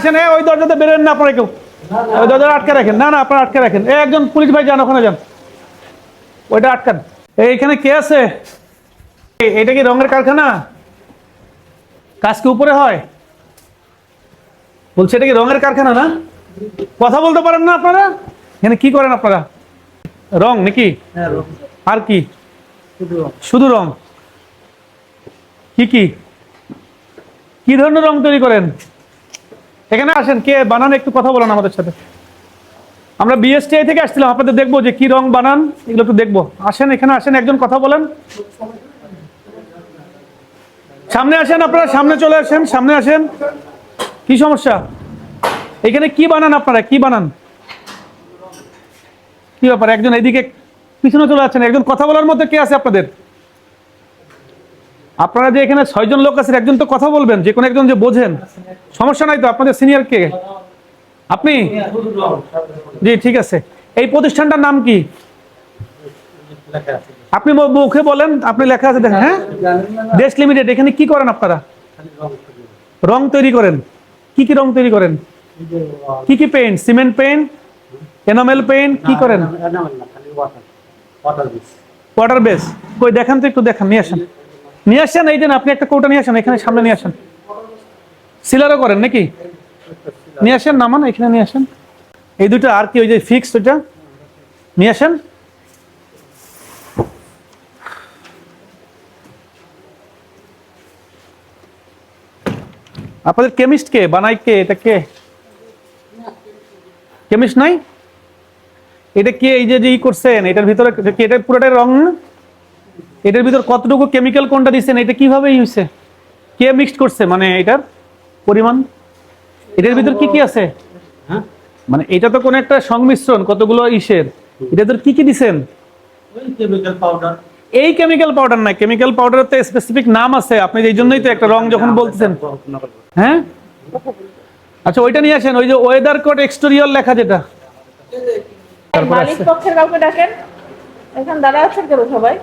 আসেন, ওই দরজাতে বেরোন না আপনারা কেউ, ওই দরজা আটকে রাখেন। না না, আপনারা আটকে রাখেন। একজন পুলিশ ভাই যান, ওখানে যান, ওইটা আটকান। এইখানে কে আছে? এটা কি রঙের কারখানা? কাজ কি উপরে হয়? বলছে এটা কি রঙের কারখানা না? কথা বলতে পারেন না আপনারা? এখানে কি করেন আপনারা? রং নাকি? আর কি? শুধু রং? কি কি কি ধরনের রং তৈরি করেন? এখানে আসেন, কে বানান একটু কথা বলেন আমাদের সাথে। আমরা বিএসটিআই থেকে আসছিলাম, আপনাদের দেখবো যে কি রং বানান, এগুলো একটু দেখবো। আসেন, এখানে আসেন, একজন কথা বলেন। সামনে আসেন, আপনারা সামনে চলে আসেন, সামনে আসেন। কি সমস্যা? এখানে কি বানান আপনারা? কি বানান? কি ব্যাপার? একজন এইদিকে পিছনে চলে যাচ্ছেন। একজন কথা বলার মধ্যে কে আছে আপনাদের? আপনারা যে এখানে 6 জন লোক আছেন, একজন তো কথা বলবেন, যে কোনো একজন যে বোঝেন। সমস্যা নাই তো? আপনাদের সিনিয়র কে? আপনি? জি, ঠিক আছে। এই প্রতিষ্ঠানটার নাম কি? আপনি মুখে বলেন, আপনি লেখা আছে দেখেন। হ্যাঁ, দেশ লিমিটেড। এখানে কি করেন আপনারা? রং তৈরি করেন। কি কি রং তৈরি করেন? কি কি paint? Cement paint, enamel paint, কি করেন? Water base. কই দেখান তো একটু, দেখান, নিয়ে আসেন, নিয়ে আসেন। এই যে আপনি একটা কৌটা নিয়ে আসেন, এখানে সামনে নিয়ে আসেন। সিলারও করেন নাকি? নিয়ে আসেন, নামান, এখানে নিয়ে আসেন। এই দুটো আর কি, ওই যে ফিক্স, ওইটা নিয়ে আসেন। আপনাদের কেমিস্ট কে? বানাই কে? এটা কে? কেমিস্ট নাই? এটা কে? এই যে ই করছেন, এটার ভিতরে এটা পুরোটাই রং না? এটার ভিতর কতটুকু কেমিক্যাল কোনটা দিচ্ছেন? এটা কিভাবে হয়েছে? কে মিক্সড করছে? মানে এটার পরিমাণ, এটার ভিতর কি কি আছে? মানে এটা তো কোন একটা সংমিশ্রণ কতগুলো ইসের, এটা তোর কি কি দিছেন? এই কেমিক্যাল পাউডার না, কেমিক্যাল পাউডারের তো স্পেসিফিক নাম আছে। আপনি এই জন্যই তো একটা রং যখন বলতেছেন। হ্যাঁ, আচ্ছা, ওইটা নিয়ে আসেন, ওই যে ওয়েদার কোড এক্সটেরিয়র লেখা যেটা। মালিক পক্ষের কাউকে ডাকেন, এখানে দাঁড়া আছেন কেন সবাই?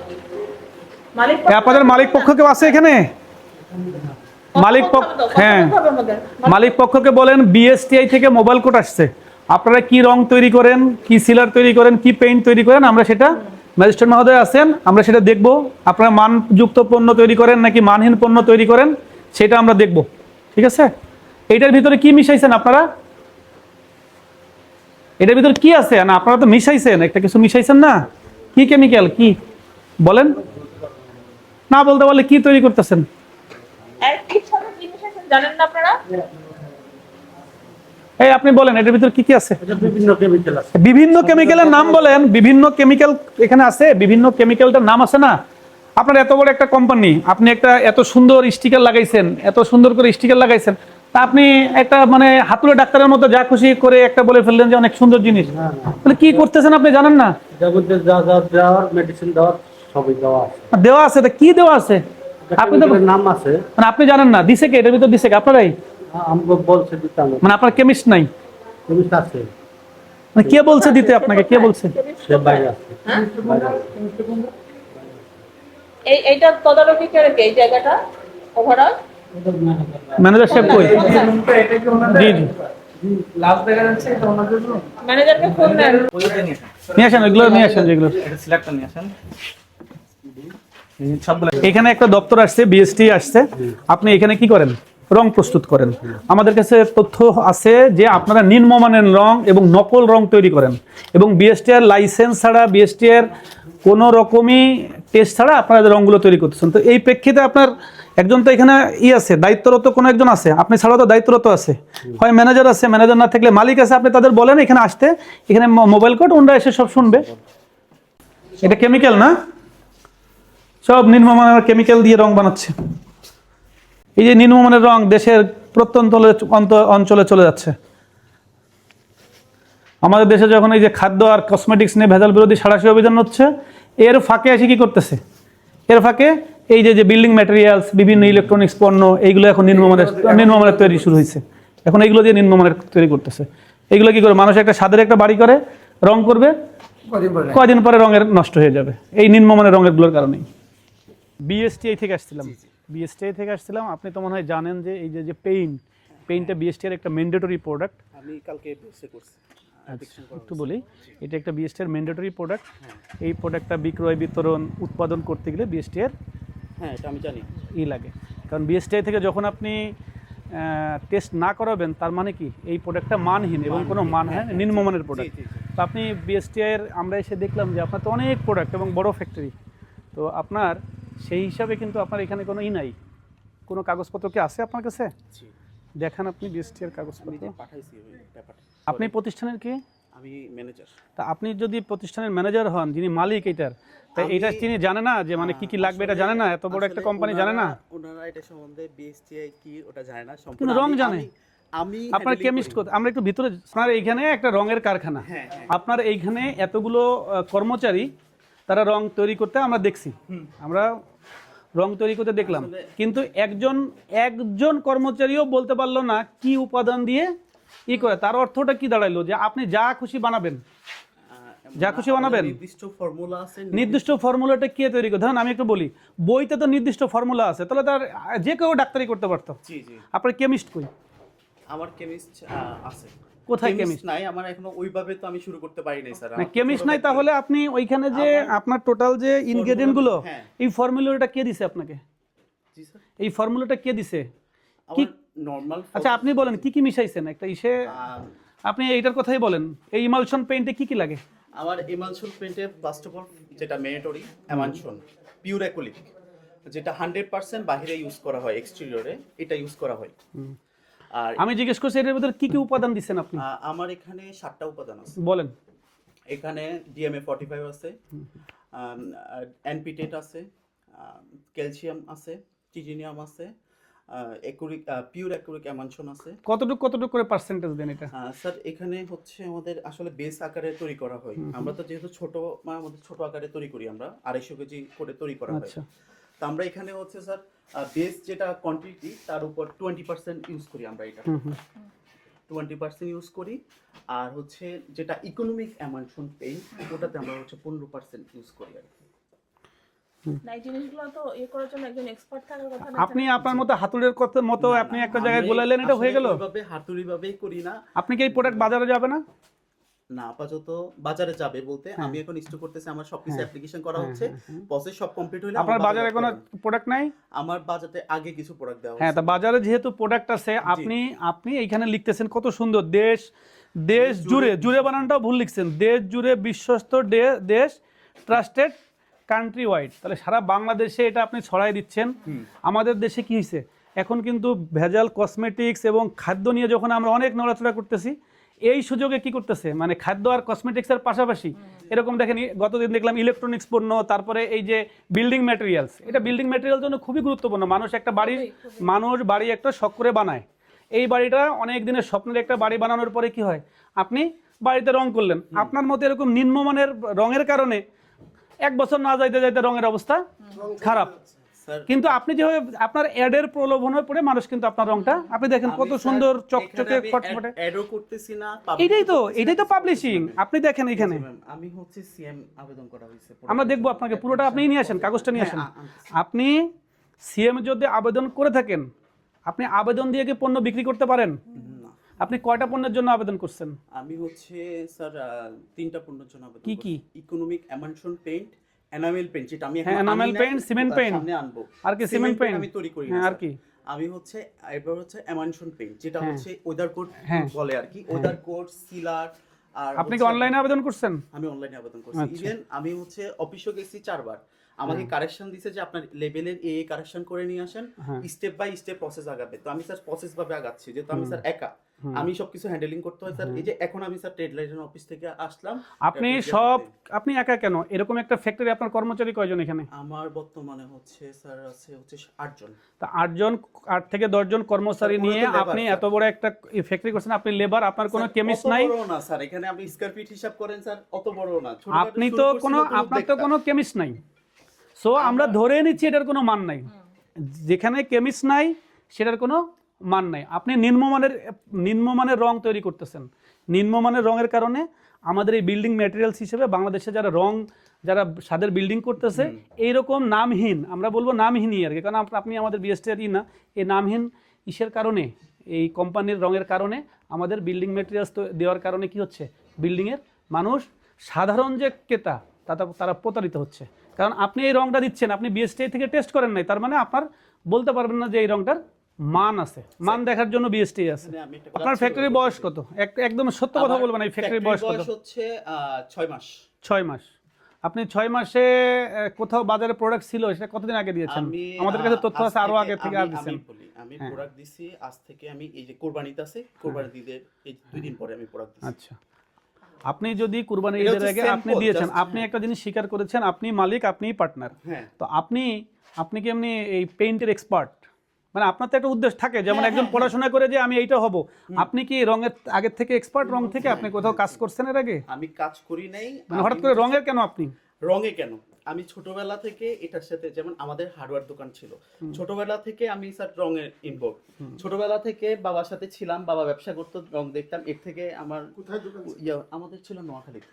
মালিক আপনাদের মালিক পক্ষ কেউ আছে এখানে? মালিক পক্ষ, হ্যাঁ, মালিক পক্ষকে বলেন বিএসটিআই থেকে মোবাইল কোড আসছে, আপনারা কি রং তৈরি করেন, কি সিলার তৈরি করেন, কি পেইন্ট তৈরি করেন, আমরা সেটা, ম্যাজিস্ট্রেট মহোদয় আছেন, আমরা সেটা দেখব। আপনারা মানযুক্ত পণ্য তৈরি করেন নাকি মানহীন পণ্য তৈরি করেন, সেটা আমরা দেখব। ঠিক আছে? এইটার ভিতরে কি মিশাইছেন আপনারা? এটার ভিতরে কি আছে? না, আপনারা তো মিশাইছেন, একটা কিছু মিশাইছেন না? কি কেমিক্যাল, কি বলেন? না বলতে পারলে কি তৈরি করতেছেন? জানেন না আপনারা? এই আপনি বলেন, এটার ভিতর কি কি আছে? বিভিন্ন কেমিক্যাল আছে। বিভিন্ন কেমিক্যালের নাম বলেন। বিভিন্ন কেমিক্যাল এখানে আছে, বিভিন্ন কেমিক্যালটার নাম আছে না? আপনার এত বড় একটা কোম্পানি, আপনি একটা এত সুন্দর স্টিকার লাগাইছেন, এত সুন্দর করে স্টিকার লাগাইছেন, তা আপনি একটা মানে হাতুড়ে ডাক্তারের মতো যা খুশি করে একটা বলে ফেললেন যে অনেক সুন্দর জিনিস। তাহলে কি করতেছেন আপনি জানেন না? যাবতীয় যা যা দেওয়ার, মেডিসিন দেওয়ার সবই দেওয়া আছে। দেওয়া আছে, তা কি দেওয়া আছে? আপনি তো নাম আছে, মানে আপনি জানেন না? দিছে কে? এটার ভিতর দিছে কে? আপনারাই? আমাকে বলছে দিতে। মানে আপনার কেমিস্ট নাই? কেমিস্ট আছে। মানে কে বলছে দিতে আপনাকে? কে বলছে? সে বাইরে আছে। এইটা তদারকি করে কে এই জায়গাটা ওভারঅল? ম্যানেজার সাহেব কই? জি জি, ম্যানেজারকে ফোন দেন। নিয়ে আসেন, ওইগুলো নিয়ে আসেন, যেগুলো এখানে একটা দপ্তর আসছে, বিএসটি আসছে। আপনি এখানে কি করেন? রং প্রস্তুত করেন। আমাদের কাছে তথ্য আছে যে আপনারা নিম্নমানের রং এবং নকল রং তৈরি করেন, এবং বিএসটিআর লাইসেন্স ছাড়া, বিএসটিআর কোনো রকমই টেস্ট ছাড়া আপনারা রংগুলো তৈরি করতেছেন। তো এই প্রেক্ষিতে আপনার একজন তো এখানে আছে, দায়িত্বরত কোনো একজন আছে, আপনি ছাড়াও তো দায়িত্বরত আছে, হয় ম্যানেজার আছে, ম্যানেজার না থাকলে মালিক আছে। আপনি তাদের বলেন এখানে আসতে, এখানে মোবাইল কোড, ওনারা এসে সব শুনবে। এটা কেমিক্যাল না? সব নিম্নমানের কেমিক্যাল দিয়ে রং বানাচ্ছে। এই যে নিম্নমানের রং দেশের প্রত্যন্ত অঞ্চলে চলে যাচ্ছে। আমাদের দেশে যখন এই যে খাদ্য আর কসমেটিক্স নিয়ে ভেজাল বিরোধী সাঁড়াশি অভিযান হচ্ছে, এর ফাঁকে এসে কি করতেছে? এর ফাঁকে এই যে বিল্ডিং ম্যাটেরিয়ালস, বিভিন্ন ইলেকট্রনিক্স পণ্য, এইগুলো এখন নিম্নমানের তৈরি শুরু হয়েছে। এখন এইগুলো দিয়ে নিম্নমানের তৈরি করতেছে। এইগুলো কি করে? মানুষ একটা স্বাদের একটা বাড়ি করে, রং করবে, কয়দিন পরে রঙের নষ্ট হয়ে যাবে, এই নিম্নমানের রঙের গুলোর কারণেই। বিএসটিআই থেকে আসছিলাম, বিএসটিআই থেকে আসছিলাম। আপনি তো মনে হয় জানেন যে এই যে পেইন্টটা বিএসটি এর একটা ম্যান্ডেটরি প্রোডাক্ট। আমি কালকে বেসে করছি। একটু বলি, এটা একটা বিএসটি এর ম্যান্ডেটরি প্রোডাক্ট। এই প্রোডাক্টটা বিক্রয় বিতরণ উৎপাদন করতে গেলে বিএসটি এর হ্যাঁ, এটা আমি জানি। লাগে, কারণ বিএসটিআই থেকে যখন আপনি টেস্ট না করাবেন তার মানে কি এই প্রোডাক্টটা মানহীন এবং কোনো মান হ্যাঁ নিম্নমানের প্রোডাক্ট। তো আপনি বিএসটিআই এর আমরা এসে দেখলাম যে আপনার তো অনেক প্রোডাক্ট এবং বড় ফ্যাক্টরি, তো আপনার সেই হিসাবে কিন্তু আপনার এখানে কোনো নাই, কোনো কাগজপত্র কি আছে আপনার কাছে? দেখান আপনি বিএসটিআই এর কাগজপত্র। পাঠাইছি ওই ব্যাপারটা। আপনি প্রতিষ্ঠানের কি? আমি ম্যানেজার। তা আপনি যদি প্রতিষ্ঠানের ম্যানেজার হন, যিনি মালিক এটার, তা এটা তিনি জানে না যে মানে কি কি লাগবে এটা জানে না? এত বড় একটা কোম্পানি জানে না? ওনারা এটা সম্বন্ধে বিএসটিআই কি ওটা জানে না, সম্পূর্ণ কিন্তু রং জানে। আমি আপনার কেমিস্ট করতে আমরা একটু ভিতরে, আপনার এইখানে একটা রঙের কারখানা, আপনার এইখানে এতগুলো কর্মচারী তারা রং তৈরি করতে আমরা দেখছি, আমরা রং তৈরি করতে দেখলাম, কিন্তু একজন কর্মচারীও বলতে পারলো না কি উপাদান দিয়ে ই করে। তার অর্থটা কি দাঁড়াইলো যে আপনি যা খুশি বানাবেন, যা খুশি বানাবেন। নির্দিষ্ট ফর্মুলা আছে। নির্দিষ্ট ফর্মুলাটা কে তৈরি করে? ধরেন আমি একটু বলি, বইতে তো নির্দিষ্ট ফর্মুলা আছে, তাহলে তার যে কেউ ডাক্তারি করতে পারতো। জি জি। আপনার কেমিস্ট কই? আমার কেমিস্ট আছে। কোথায় কেমিস্ট? নাই আমার এখনো ওইভাবে তো আমি শুরু করতে পারি নাই স্যার। না কেমিস্ট নাই, তাহলে আপনি ওইখানে যে আপনার টোটাল যে ইনগ্রেডিয়েন্ট গুলো, এই ফর্মুলাটা কে দিছে আপনাকে? জি স্যার। এই ফর্মুলাটা কে দিছে? আমার নরমাল। আচ্ছা আপনি বলেন কি কি মিশাইছেন একটা ইসে, আপনি এইটার কথাই বলেন। এই ইমালশন পেইন্টে কি কি লাগে? আমার ইমালশন পেইন্টে ফার্স্ট অফ অল যেটা ম্যান্ডেটরি এমালশন পিওর অ্যাক্রিলিক, যেটা 100% বাইরে ইউজ করা হয়, এক্সটেরিয়রে এটা ইউজ করা হয়। আর আমি জিজ্ঞেস করছি এর ভিতরে কি কি উপাদান দিচ্ছেন আপনি? আমার এখানে 7টা উপাদান আছে। বলেন। এখানে ডিএমএ 45 আছে, এনপিটেট আছে, ক্যালসিয়াম আছে, টিটেনিয়াম আছে, পিওর অ্যাক্রিলিক এমালশন আছে। কতটুকু করে পার্সেন্টেজ দেন এটা? স্যার এখানে হচ্ছে আমাদের আসলে বেস আকারে তৈরি করা হয়। আমরা তো যেহেতু আমাদের ছোট আকারে তৈরি করি, আমরা 250 কেজি করে তৈরি করা হয়। তো আমরা এখানে হচ্ছে স্যার বেস যেটা কোয়ান্টিটি তার উপর 20% ইউজ করি আমরা, এটা 20% ইউজ করি। আর হচ্ছে যেটা ইকোনমিক এমালশন পেইন্ট ওটাতে আমরা হচ্ছে 15% ইউজ করি আর কি। না, এই জিনিসগুলো তো করার জন্য একজন এক্সপার্ট থাকার কথা না। আপনি আপনার মতো হাতুড়ের মতো আপনি একটা জায়গায় গোলাইলেন, এটা হয়ে গেল? ওইভাবে হাতুড়ি ভাবেই করি না। আপনি কি এই প্রোডাক্ট বাজারে যাবে না? না, আপাতত বাজারে যাবে বলতে আমি এখন স্টক করতেছি, আমার সবকিছু অ্যাপ্লিকেশন করা হচ্ছে, প্রসেস সব কমপ্লিট হইলে আপনার বাজারে কোনো প্রোডাক্ট নাই? আমার বাজারে আগে কিছু প্রোডাক্ট দেওয়া হ্যাঁ, তা বাজারে যেহেতু প্রোডাক্ট আছে, আপনি এইখানে লিখতেছেন কত সুন্দর, দেশ জুড়ে বানানটাও ভুল লিখছেন, দেশ জুড়ে বিশ্বস্ত দেশ, ট্রাস্টেড কান্ট্রি ওয়াইড। তাহলে সারা বাংলাদেশে এটা আপনি ছড়াই দিচ্ছেন। আমাদের দেশে কি হয়েছে এখন, কিন্তু ভেজাল কসমেটিক্স এবং খাদ্য নিয়ে যখন আমরা অনেক নড়াচড়া করতেছি, এই সুযোগে কি করতেছে মানে খাদ্য আর কসমেটিক্সের পাশাপাশি এরকম দেখেন, গতদিন দেখলাম ইলেকট্রনিক্স পণ্য, তারপরে এই যে বিল্ডিং ম্যাটেরিয়ালস, এটা বিল্ডিং ম্যাটেরিয়াল জন্য খুবই গুরুত্বপূর্ণ। মানুষ বাড়ি একটা শখ করে বানায়, এই বাড়িটা অনেক দিনের স্বপ্নের একটা বাড়ি বানানোর পরে কি হয়, আপনি বাড়িতে রং করলেন, আপনার মতো এরকম নিম্নমানের রঙের কারণে 1 বছর না যাইতে যাইতে রঙের অবস্থা খারাপ। কিন্তু আপনি যেভাবে আপনার অ্যাডের প্রলোভনে পড়ে মানুষ কিন্তু আপনার রংটা, আপনি দেখেন কত সুন্দর চকচকে ফটফটে, অ্যাডও করতেছি না। এটাই তো পাবলিশিং। আপনি দেখেন এখানে আমি হচ্ছে সিএম আবেদন করা হয়েছে, আমরা দেখবো আপনাকে পুরোটা, আপনি নিয়ে আসেন, কাগজটা নিয়ে আসেন। আপনি সিএম যদি আবেদন করে থাকেন, আপনি আবেদন দিয়ে কি পণ্য বিক্রি করতে পারেন? আপনি কয়টা পণ্যের জন্য আবেদন করছেন? আমি হচ্ছে স্যার 3টা পণ্যের জন্য আবেদন কি কি? ইকোনমিক এমালশন পেইন্ট, এনামেল পেইন্ট, যেটা আমি এখন এনামেল পেইন্ট, সিমেন্ট পেইন্ট সামনে আনবো। আর কি সিমেন্ট পেইন্ট আমি তৈরি করি না, আর কি আমি হচ্ছে এবার হচ্ছে এমালশন পেইন্ট, যেটা হচ্ছে ওয়েদার কোড বলে আর কি, ওয়েদার কোড, সিলার। আর আপনি কি অনলাইনে আবেদন করছেন? আমি অনলাইনে আবেদন করছি। ইভেন আমি হচ্ছে অফিসে গেছি 4 বার, আমাকে কারেকশন দিছে যে আপনার লেভেলের কারেকশন করে নিয়ে আসেন, স্টেপ বাই স্টেপ প্রসেস আগাবে। তো আমি স্যার প্রসেস ভাবে আগাচ্ছি, যেহেতু আমি স্যার একা, আমি সবকিছু হ্যান্ডেলিং করতে হয় স্যার। এই যে এখন আমি স্যার ট্রেড লাইসেন্স অফিস থেকে আসলাম। আপনি একা কেন? এরকম একটা ফ্যাক্টরি, আপনার কর্মচারী কয়জন এখানে? আমার বর্তমানে হচ্ছে স্যার আছে হচ্ছে 8 জন। তা 8 থেকে 10 জন কর্মচারী নিয়ে আপনি এত বড় একটা ফ্যাক্টরি করছেন, আপনি লেবার, আপনার কোনো কেমিস্ট নাই? বড় না স্যার, এখানে আপনি স্কয়ার ফিট হিসাব করেন স্যার, অত বড় না। আপনি তো আপনার তো কোনো কেমিস্ট নাই, সো আমরা ধরে নিচ্ছি এটার কোনো মান নাই। যেখানে কেমিস্ট নাই সেটার কোনো মান নাই। আপনি নিম্নমানের রং তৈরি করতেছেন। নিম্নমানের রঙের কারণে আমাদের এই বিল্ডিং ম্যাটেরিয়ালস হিসেবে বাংলাদেশে যারা স্বাদের বিল্ডিং করতেছে, এইরকম নামহীন, আমরা বলবো নামহীনই আর কি, কারণ আপনি আমাদের বিএসটিআরই না, এই নামহীন ইসের কারণে, এই কোম্পানির রঙের কারণে আমাদের বিল্ডিং মেটেরিয়ালস দেওয়ার কারণে কি হচ্ছে, বিল্ডিংয়ের মানুষ সাধারণ যে ক্রেতা তারা প্রতারিত হচ্ছে। কারণ আপনি এই রঙটা দিচ্ছেন, আপনি বিএসটিআই থেকে টেস্ট করেন নাই, তার মানে আপনার বলতে পারবেন না যে এই রঙটার মান আছে। মান দেখার জন্য বিএসটিআই আছে। আপনার ফ্যাক্টরির বয়স কত? একদম সত্য কথা বলবেন, এই ফ্যাক্টরির বয়স কত? হচ্ছে 6 মাস। 6 মাস। আপনি 6 মাসে কোথাও বাজারে প্রোডাক্ট ছিল, সেটা কতদিন আগে দিয়েছেন? আমাদের কাছে তথ্য আছে আরো আগে থেকে আর দিয়েছেন। আমি প্রোডাক্ট দিছি আজ থেকে, আমি এই যে কুরবানিতে আছে, কুরবানি ঈদের এই 2 দিন পরে আমি প্রোডাক্ট দিছি। আচ্ছা, আপনি যদি কুরবানি ঈদের আগে আপনি দিয়েছেন, আপনি একটা জিনিস স্বীকার করেছেন, আপনি মালিক, আপনিই পার্টনার। তো আপনি কি এমনি এই পেইন্টের এক্সপার্ট? মানে আপনার তো একটা উদ্দেশ্য থাকে, যেমন একজন পড়াশোনা করে যে আমি এইটা হব, আপনি কি রঙের আগের থেকে এক্সপার্ট? রং থেকে আপনি কোথাও কাজ করছেন এর আগে? আমি কাজ করি নাই। মানে হঠাৎ করে রঙের কেন আপনি? রঙে কেন, আমি ছোটবেলা থেকে এটার সাথে, যেমন আমাদের হার্ডওয়্যার দোকান ছিল, ছোটবেলা থেকে আমি স্যার রঙের ইনভলভ। ছোটবেলা থেকে বাবার সাথে ছিলাম, বাবা ব্যবসা করতো, রং দেখতাম। এর থেকে আমার আমাদের ছিল নোয়াখালীতে।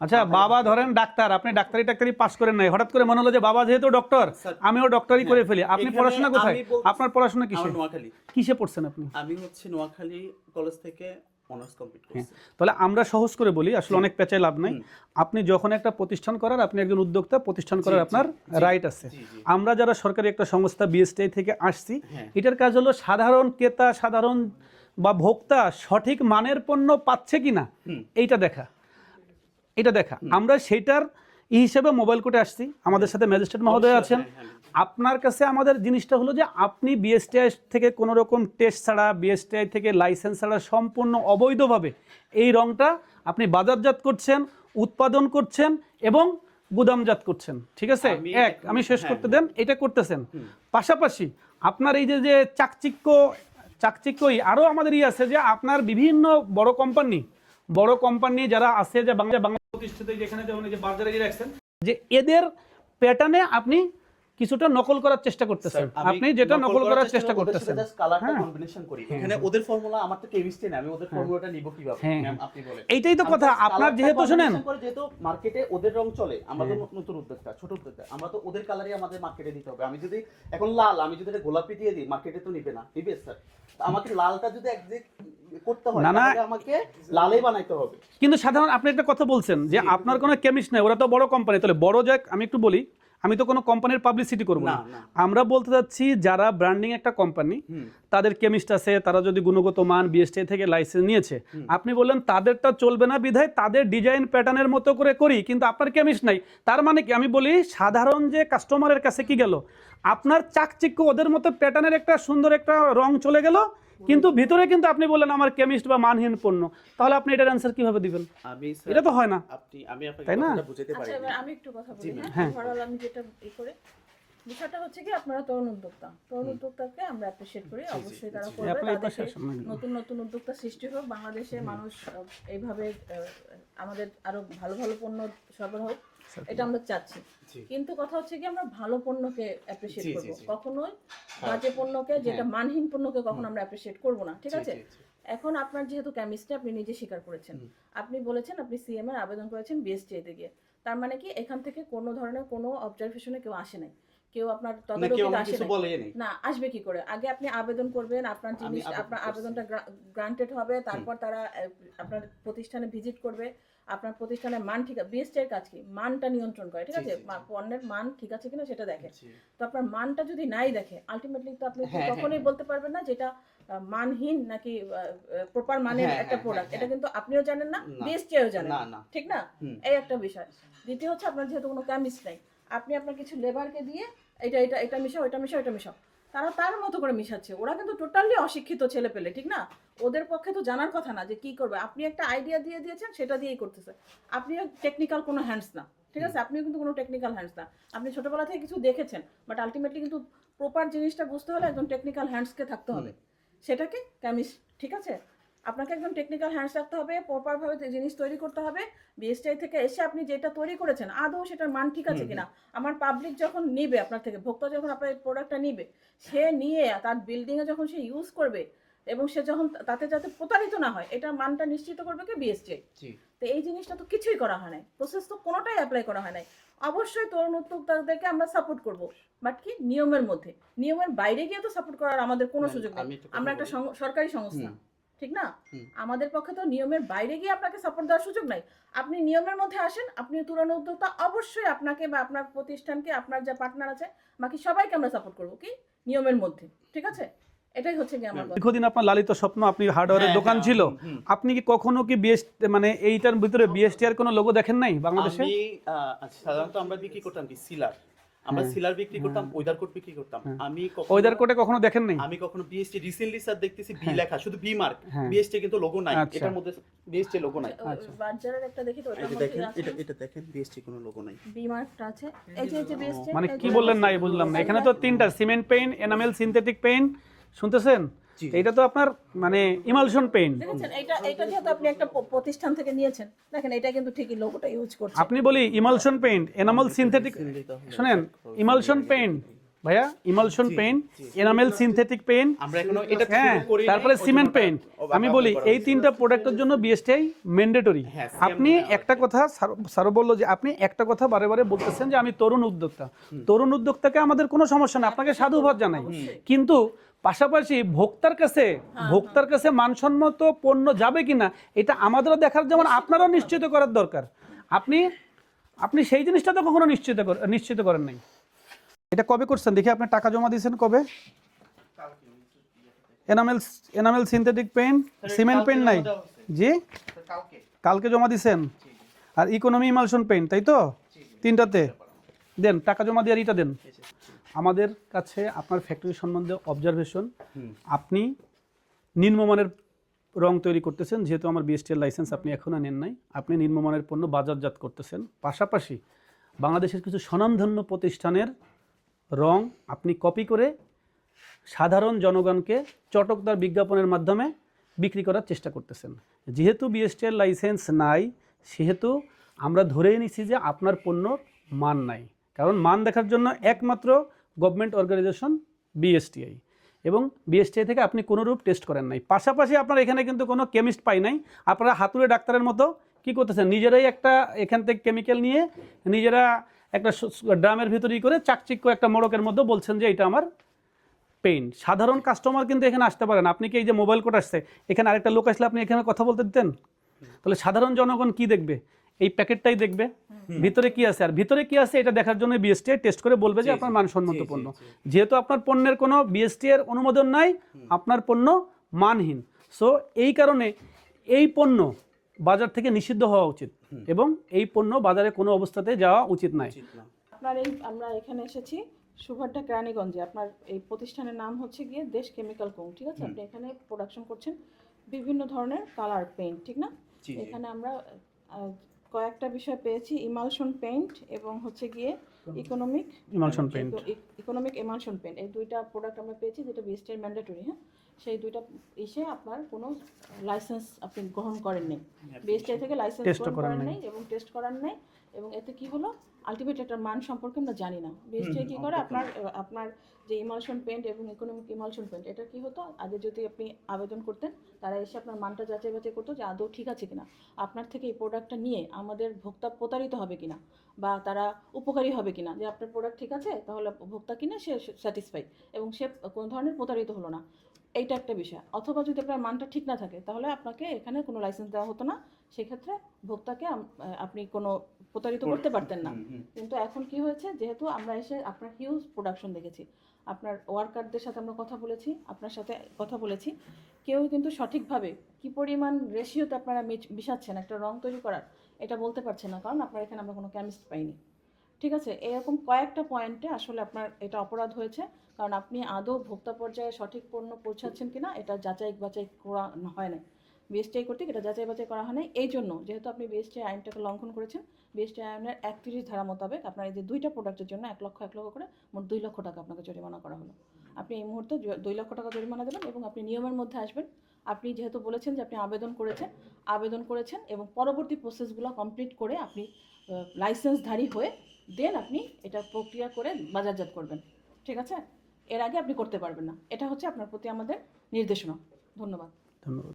আচ্ছা, বাবা ধরেন ডাক্তার, আপনি ডাক্তারি পাস করেন নাই, হঠাৎ করে মনে হলো যে বাবা যেহেতু ডক্টর আমিও ডক্টরি করে ফেলি। আপনি পড়াশোনা কোথায়? আপনার পড়াশোনা কিসে? নোয়াখালী। কিসে পড়ছেন আপনি? আমি হচ্ছে নোয়াখালী কলেজ থেকে অনার্স কমপ্লিট করেছি। তাহলে আমরা সহজ করে বলি, আসলে অনেক পেঁচায় লাভ নাই। আপনি যখন একটা প্রতিষ্ঠান করার, আপনি একজন উদ্যোক্তা, প্রতিষ্ঠান করার আপনার রাইট আছে। আমরা যারা সরকারি একটা সংস্থা বিএসটিআই থেকে আসছি, এটার কাজ হলো সাধারণ ক্রেতা, সাধারণ বা ভোক্তা সঠিক মানের পণ্য পাচ্ছে কিনা এইটা দেখা। আমরা সেটার হিসেবে মোবাইল কোর্টে আসছি, আমাদের সাথে ম্যাজিস্ট্রেট মহোদয় আছেন। আপনার কাছে আমাদের জিনিসটা হলো যে আপনি বিএসটিআই থেকে কোনো রকম টেস্ট ছাড়া, বিএসটিআই থেকে লাইসেন্স ছাড়া সম্পূর্ণ অবৈধভাবে এই রংটা আপনি বাজারজাত করছেন, উৎপাদন করছেন এবং গুদামজাত করছেন। ঠিক আছে, আমি শেষ করতে দেন। এটা করতেছেন, পাশাপাশি আপনার এই যে চাকচিক্যই আরও আমাদের আছে যে আপনার বিভিন্ন বড় কোম্পানি যারা আছে, যে বাংলা প্রতিষ্ঠিত, যেখানে যেমন এই যে বাজারে রাখছেন, যে এদের প্যাটার্নে আপনি কিছুটা নকল করার চেষ্টা করতেছেন। আপনি যেটা নকল করার চেষ্টা করতেছেন, জাস্ট কালারটা কম্বিনেশন করি। এখানে ওদের ফর্মুলা, আমার তো কেমিস্ট্রি না, আমি ওদের ফর্মুলাটা নিব কিভাবে ম্যাম আপনি বলেন। এইটাই তো কথা। আপনার যেহেতু শুনেন, যেহেতু মার্কেটে ওদের রং চলে, আমরা তো নতুন উদ্যোক্তা, ছোট উদ্যোক্তা, আমরা তো ওদের কালারই আমাদের মার্কেটে দিতে হবে। আমি যদি এখন লাল, আমি যদি এটা গোলাপি দিয়ে দিই, মার্কেটে তো নিবে না, নিবে স্যার। আমাকে লালটা যদি একজ্যাক্ট করতে হয়, তাহলে আমাকে লালই বানাইতে হবে। কিন্তু সাধারণ আপনি একটা কথা বলছেন যে আপনার কোনো কেমিস্ট নাই, ওরা তো বড় কোম্পানি। তাহলে বড় যাক, আমি একটু বলি, আমি তো কোনো কোম্পানির পাবলিসিটি করবো না। আমরা বলতে চাচ্ছি যারা ব্র্যান্ডিং একটা কোম্পানি, তাদের কেমিস্ট আছে, তারা যদি গুণগত মান বিএসটিআই থেকে লাইসেন্স নিয়েছে, আপনি বললেন তাদেরটা চলবে না বিধায় তাদের ডিজাইন প্যাটার্নের মতো করে করি, কিন্তু আপনার কেমিস্ট নাই। তার মানে কি, আমি বলি সাধারণ যে কাস্টমারের কাছে কি গেল, আপনার চাকচিক্য ওদের মতো প্যাটার্নের একটা সুন্দর একটা রং চলে গেল, কিন্তু ভিতরে কিন্তু আপনি বললেন আমার কেমিস্ট বা মানহীন পণ্য। তাহলে আপনি এটার অ্যান্সার কিভাবে দিবেন? এটা তো হয় না, আমি আপনাকে তাই না? বুঝাতে পারি। আচ্ছা, এবার আমি একটু কথা বলি। হ্যাঁ, ধরাল আমি যেটা করে, বিষয়টা হচ্ছে কি, আপনারা তরুণ উদ্যোক্তাকে আমরা অ্যাপ্রিশিয়েট করি। অবশ্যই তারা করবে, নতুন নতুন উদ্যোক্তা সৃষ্টি হোক, বাংলাদেশে মানুষ এইভাবে আমাদের আরো ভালো ভালো পণ্য সরবরাহ হোক, এটা আমরা চাচ্ছি। কিন্তু কথা হচ্ছে কি, আমরা ভালো পণ্যকে অ্যাপ্রিশিয়েট করবো, কখনোই বাজে পণ্যকে, যেটা মানহীন পণ্যকে কখনো আমরা অ্যাপ্রিশিয়েট করবো না। ঠিক আছে, এখন আপনার যেহেতু কেমিস্ট্রি, আপনি নিজে স্বীকার করেছেন, আপনি বলেছেন আপনি সিএম এর আবেদন করেছেন বিএসটিআই তে গিয়ে। তার মানে কি, এখান থেকে কোনো ধরনের কোনো অবজারভেশনে কেউ আসে নাই, কেউ আপনার তদারকিতে আসে না। আসবে কি করে? আগে আপনি আবেদন করবেন, আপনার জিনিস, আপনার আবেদনটা গ্রান্টেড হবে, তারপর তারা আপনার প্রতিষ্ঠানে ভিজিট করবে, আপনার প্রতিষ্ঠানের মান ঠিক আছে। বিএসটিআই এর কাজ কি, মানটা নিয়ন্ত্রণ করে। ঠিক আছে, পণ্যের মান ঠিক আছে কিনা সেটা দেখে। তো আপনার মানটা যদি নাই দেখে, আলটিমেটলি তো আপনি কখনোই বলতে পারবেন না যেটা মানহীন নাকি প্রপার মানের একটা প্রোডাক্ট। এটা কিন্তু আপনিও জানেন না, বিএসটিআইও জানেন না, ঠিক না? এই একটা বিষয়। দ্বিতীয় হচ্ছে, আপনার যেহেতু কোনো কেমিস্ট নাই, আপনি আপনার কিছু লেবারকে দিয়ে এটা মিশাও, এটা মিশাও, তারা তার মতো করে মিশাচ্ছে। ওরা কিন্তু টোটালি অশিক্ষিত ছেলে পেলে, ঠিক না? ওদের পক্ষে তো জানার কথা না যে কি করবে। আপনি একটা আইডিয়া দিয়ে দিয়েছেন, সেটা দিয়েই করতেছে। আপনিও টেকনিক্যাল কোনো হ্যান্ডস না, ঠিক আছে? আপনিও কিন্তু কোনো টেকনিক্যাল হ্যান্ডস না। আপনি ছোটবেলা থেকে কিছু দেখেছেন, বাট আলটিমেটলি কিন্তু প্রপার জিনিসটা বুঝতে হলে একজন টেকনিক্যাল হ্যান্ডসকে থাকতে হবে। সেটাকে কেমিস্ট, ঠিক আছে? আপনাকে একদম টেকনিক্যাল হ্যান্ডস রাখতে হবে, প্রপারভাবে জিনিস তৈরি করতে হবে। বিএসটিআই থেকে এসে আপনি যেটা তৈরি করেছেন, আদৌ সেটার মান ঠিক আছে কিনা। আমার পাবলিক যখন নিবে আপনার থেকে, ভোক্তা যখন আপনার প্রোডাক্টটা নিবে, সে নিয়ে তার বিল্ডিংয়ে যখন সে ইউজ করবে, এবং সে যখন তাতে যাতে প্রতারিত না হয় এটা মানটা নিশ্চিত করবে কি বিএসটিআই। জি তো এই জিনিসটা তো কিছুই করা হয় নাই, প্রসেস তো কোনোটাই অ্যাপ্লাই করা হয় নাই। অবশ্যই তরুণ উদ্যোক্তাদেরকে আমরা সাপোর্ট করব, বাট কি নিয়মের মধ্যে, নিয়মের বাইরে গিয়ে তো সাপোর্ট করার আমাদের কোনো সুযোগ নেই। আমরা একটা সরকারি সংস্থা, ঠিক না? আমাদের পক্ষে তো নিয়মের বাইরে গিয়ে আপনাকে সাপোর্ট দেওয়ার সুযোগ নাই। আপনি নিয়মের মধ্যে আসেন, আপনি তরুণ উদ্যোক্তা, অবশ্যই আপনাকে বা আপনার প্রতিষ্ঠানকে, আপনার যে পার্টনার আছে বাকি সবাইকে আমরা সাপোর্ট করবো কি নিয়মের মধ্যে, ঠিক আছে? এটাই হচ্ছে কি আমার কথা। দীর্ঘদিন আপনার লালিত স্বপ্ন, আপনি হার্ডওয়্যারের দোকান ছিল, আপনি কি কখনো কি মানে এইটার ভিতরে বিএসটি এর কোনো লোগো দেখেন নাই বাংলাদেশে? আমি সাধারণত আমরা বিক্রি করতাম কি সিলার, আমরা সিলার বিক্রি করতাম, ওয়েদার কোড বিক্রি করতাম। আমি ওয়েদার কোডে কখনো দেখেন নাই? আমি কখনো বিএসটি রিসেন্টলি স্যার দেখতেছি ভি লেখা, শুধু ভি মার্ক, বিএসটি কিন্তু লোগো নাই, এটার মধ্যে বিএসটি লোগো নাই। বাজারের একটা দেখি তো ওটার এটা মধ্যে দেখেন, আছে এটা দেখেন বিএসটি কোনো লোগো নাই, বি মার্কটা আছে, এই যে বিএসটি। মানে কি বললেন নাই বুঝলাম না। এখানে তো তিনটা, cement paint, enamel synthetic paint, শুনতেছেন? এটা তো আপনার মানে ইমালশন পেইন্ট। দেখেন এটা যেহেতু আপনি একটা প্রতিষ্ঠান থেকে নিয়েছেন, দেখেন এটা কিন্তু ঠিকই লোগোটা ইউজ করছে। আপনি বলি ইমালশন পেইন্ট, এনামেল সিনথেটিক, শুনেন, ইমালশন পেইন্ট ভাইয়া, emulsion paint, enamel synthetic paint, আমরা এখনো এটা হ্যাঁ, শুরু করি নাই, তারপরে ওই সিমেন্ট জন্য পেইন্ট। ওটা আমি বলি এই তিনটা প্রোডাক্টের জন্য বিএসটিআই ম্যান্ডেটরি। আপনি একটা কথা, স্যার বললো যে আপনি একটা কথা বারে বারে বলতেছেন যে আমি তরুণ উদ্যোক্তা। তরুণ উদ্যোক্তাকে আমাদের কোনো সমস্যা না, আপনাকে সাধুবাদ জানাই, কিন্তু পাশাপাশি ভোক্তার কাছে মানসম্মত পণ্য যাবে কিনা এটা আমাদেরও দেখার, যেমন আপনারাও নিশ্চিত করার দরকার। আপনি সেই জিনিসটা তো কখনো নিশ্চিত করেন নাই। এটা কবে করছেন দেখি? আপনি টাকা জমা দিয়েছেন কবে? Enamel synthetic paint, cement paint নাই? জি, কালকে জমা দিয়েছেন। আর ইকোনমি ইমালশন পেইন্ট, তাই তো? তিনটাতে দেন, টাকা জমা দিয়ে এটা দেন। আমাদের কাছে আপনার ফ্যাক্টরি সম্বন্ধে অবজারভেশন, আপনি নিম্নমানের রং তৈরি করতেছেন, যেহেতু আমার বিএসটিআর লাইসেন্স আপনি এখনও নেন নাই, আপনি নিম্নমানের পণ্য বাজারজাত করতেছেন। পাশাপাশি বাংলাদেশের কিছু স্বনামধন্য প্রতিষ্ঠানের রং আপনি কপি করে সাধারণ জনগণকে চটকদার বিজ্ঞাপনের মাধ্যমে বিক্রি করার চেষ্টা করতেছেন। যেহেতু বিএসটিআর লাইসেন্স নাই, সেহেতু আমরা ধরেই নিচ্ছি যে আপনার পণ্যর মান নাই। কারণ মান দেখার জন্য একমাত্র গভর্নমেন্ট অর্গানাইজেশন বিএসটিআই, এবং বিএসটিআই থেকে আপনি কোনোরূপ টেস্ট করেন নাই। পাশাপাশি আপনার এখানে কিন্তু কোনো কেমিস্ট পাই নাই। আপনারা হাতুড়ে ডাক্তারের মতো কি করতেছেন, নিজেরাই একটা এখান থেকে কেমিক্যাল নিয়ে নিজেরা একটা ড্রামের ভিতরেই করে চাকচিক্য একটা মোড়কের মধ্যে বলছেন যে এটা আমার পেইন্ট। সাধারণ কাস্টমার কিন্তু এখানে আসতে পারেন। আপনি কি এই যে মোবাইল কোড আসছে, এখানে আরেকটা লোক আসলে আপনি এখানে কথা বলতে দিতেন? তাহলে সাধারণ জনগণ কি দেখবে? এই প্যাকেটটাই দেখবে, ভিতরে কি আছে। আর ভিতরে কি আছে এটা দেখার জন্য বিএসটিআই টেস্ট করে বলবে যে আপনার মানসম্মত পণ্য। যেহেতু আপনার পণ্যের কোনো বিএসটিআই এর অনুমোদন নাই, আপনার পণ্য মানহীন। সো এই কারণে এই পণ্য বাজার থেকে নিষিদ্ধ হওয়া উচিত, এবং এই পণ্য বাজারে কোনো অবস্থাতে যাওয়া উচিত নয়। আপনার আমরা এখানে এসেছি সুভাড্ডা কেরানীগঞ্জে। আপনার এই প্রতিষ্ঠানের নাম হচ্ছে গিয়ে দেশ কেমিক্যাল কোং, ঠিক আছে? আপনি এখানে প্রোডাকশন করছেন বিভিন্ন ধরনের কালার পেইন্ট, ঠিক না? এখানে আমরা কয়েকটা বিষয় পেয়েছি, ইমালশন পেইন্ট এবং হচ্ছে গিয়ে ইকোনমিক ইমালশন পেইন্ট। এই দুইটা প্রোডাক্ট আমরা পেয়েছি, যেটা বিএসটিআই ম্যান্ডেটরি। হ্যাঁ, সেই দুইটা ইসে আপনার কোনো লাইসেন্স আপনি গ্রহণ করেননি, বিএসটিআই থেকে লাইসেন্স গ্রহণ করেন নাই এবং টেস্ট করার নাই। এবং এতে কি হলো, আলটিমেট এটার মান সম্পর্কে আমরা জানি না। বিএসটিআই কি করে, আপনার যে ইমালশন পেইন্ট এবং ইকোনমিক ইমালশন পেইন্ট, এটা কি হতো, আগে যদি আপনি আবেদন করতেন, তারা এসে আপনার মানটা যাচাই বাছাই করতো যে আদৌ ঠিক আছে কিনা, আপনার থেকে এই প্রোডাক্টটা নিয়ে আমাদের ভোক্তা প্রতারিত হবে কিনা, বা তারা উপকারী হবে কিনা, যে আপনার প্রোডাক্ট ঠিক আছে তাহলে ভোক্তা কিনে সে স্যাটিসফাই এবং সে কোনো ধরনের প্রতারিত হলো না, এইটা একটা বিষয়। অথবা যদি আপনার মানটা ঠিক না থাকে, তাহলে আপনাকে এখানে কোনো লাইসেন্স দেওয়া হতো না, সেক্ষেত্রে ভোক্তাকে আপনি কোনো প্রতারিত করতে পারতেন না। কিন্তু এখন কি হয়েছে, যেহেতু আমরা এসে আপনার হিউজ প্রোডাকশন দেখেছি, আপনার ওয়ার্কারদের সাথে আমরা কথা বলেছি, আপনার সাথে কথা বলেছি, কেউ কিন্তু সঠিকভাবে কি পরিমাণ রেশিওতে আপনারা মিশাচ্ছেন একটা রং তৈরি করার, এটা বলতে পারছেন না, কারণ আপনার এখানে আমরা কোনো কেমিস্ট পাইনি। ঠিক আছে, এরকম কয়েকটা পয়েন্টে আসলে আপনার এটা অপরাধ হয়েছে, কারণ আপনি আদৌ ভোক্তা পর্যায়ে সঠিক পণ্য পৌঁছাচ্ছেন কিনা এটা যাচাই বাছাই করা হয় না। বিএসটিআই কর্তৃক এটা যাচাই বাছাই করা হয় না। এই জন্য যেহেতু আপনি বিএসটিআই আইনটাকে লঙ্ঘন করেছেন, বিএসটিআই আইনের 31 ধারা মোতাবেক আপনার এই যে দুইটা প্রোডাক্টের জন্য 1 লক্ষ করে মোট 2 লক্ষ টাকা আপনাকে জরিমানা করা হলো। আপনি এই মুহূর্তে 2 লক্ষ টাকা জরিমানা দেবেন এবং আপনি নিয়মের মধ্যে আসবেন। আপনি যেহেতু বলেছেন যে আপনি আবেদন করেছেন এবং পরবর্তী প্রসেসগুলো কমপ্লিট করে আপনি লাইসেন্সধারী হয়ে দেন আপনি এটা প্রক্রিয়া করে বাজারজাত করবেন, ঠিক আছে? এর আগে আপনি করতে পারবেন না। এটা হচ্ছে আপনার প্রতি আমাদের নির্দেশনা। ধন্যবাদ। ধন্যবাদ।